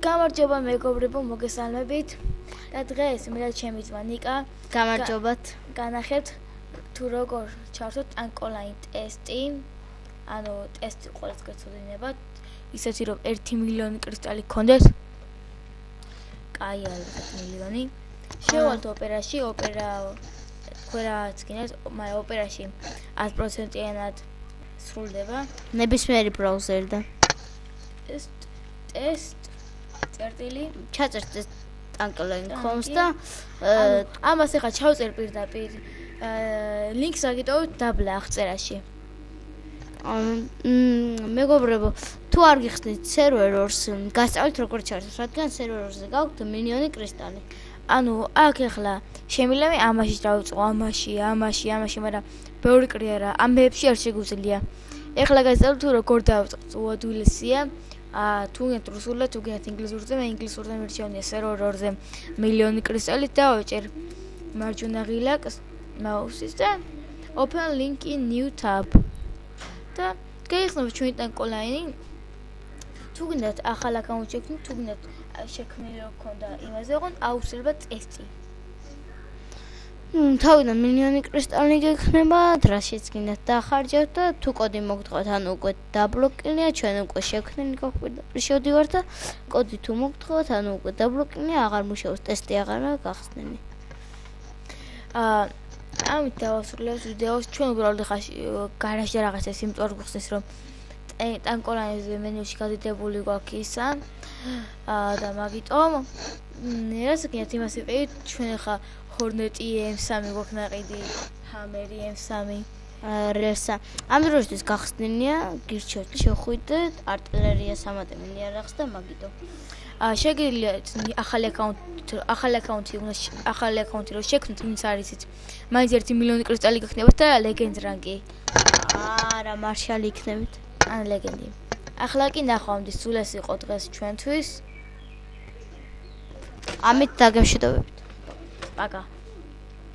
გამარჯობა მეგობრებო, მოგესალმებით. და დღეს მე და ჩემი ძმა ნიკა გამარჯობათ. განახებთ თუ როგორ ჩავსვათ ტანკ-ონლაინ ტესტი. ანუ ტესტი ყველას გეცოდინებათ. ისეთი რომ 1 მილიონი კრისტალი გქონდეს. კაი ალბათ მილიონი. შევალთ ოპერაში, ოპერა ყველაც გინდათ, მაგრამ ოპერაში 100%-იანად სრულდება. ნებისმიერი ბრაუზერიდან. ტესტ წერტილი ჩაწერთ ტანკ-ონლაინ ხომს და ამას ახლა ჩავწერ პირდაპირ. ლინკს აგიტოვოთ დაბლა აღწერაში. მეგობრებო, თუ არ გიხსნით სერვერს, გასწავლით როგორ ჩაწერთ, რადგან სერვერზე გაქვთ მილიონი კრისტალი. ანუ აქ ახლა შემიძლია ამაში დავიწყო, ამაში, მაგრამ ბევრი კრია რა, ამბებში არ შეგვიძლია. ახლა გასწავლთ თუ როგორ დავიწყოთ, უადვილესია. თუ გინდათ რუსულად, თუ გინდათ ინგლისურზე, მე ინგლისურზე მირჩევნია სერვერზე მილიონი კრისტალით და ვაჭერ მარჯვენა ღილაკს მაუსის და open link in new tab. და გაიხსნათ ჩვენი ტანკ-ონლაინი. თუ გინდათ ახალ აკაუნტი შექმნით, თუ გინდათ შექმნილი რო გქონდა იმაზე ოღონდ აუცილებლად ტესტი. თავიდან მილიონი კრისტალი გექნება, რაშიც გინდათ დახარჯავთ და თუ კოდი მოგთხოვთ, ანუ უკვე დაბლოკილია, ჩვენ უკვე შექმნილი გვაქვს, შევდივართ და კოდი თუ მოგთხოვთ, ანუ უკვე დაბლოკილია, აღარ მუშაობს, ტესტი აღარაა გახსნილი. ამით დავასრულებთ ვიდეოს. ჩვენ უბრალოდ ხა გარაჟში რაღაცა სიმწვარ გვხსნის რომ ტანკ-ონლაინზე მენიუში გადიდებული გვაქვს ისა და მაგიტომ რას გინდათ იმას ვიყიდით, ჩვენ ხა ჰორნეტი M3 გვაქვს ნაყიდი, ჰამერი M3 რელსა. ამ დროისთვის გახსნილია, გირჩევთ შეხვიდეთ, არტილერია 3 მილიარდს და მაგიტო. შეგიძლიათ ახალი აკაუნთი რო შექმნით, ვინც არის იცით. მაინც 1 მილიონი კრისტალი გექნებათ და ლეგენდ რანკი. არა, მარშალი იქნებით. ან ლეგენდი. ახლა კი ნახვამდის, სულ ეს იყო დღეს ჩვენთვის. ამით დაგემშვიდობებით. პაკა.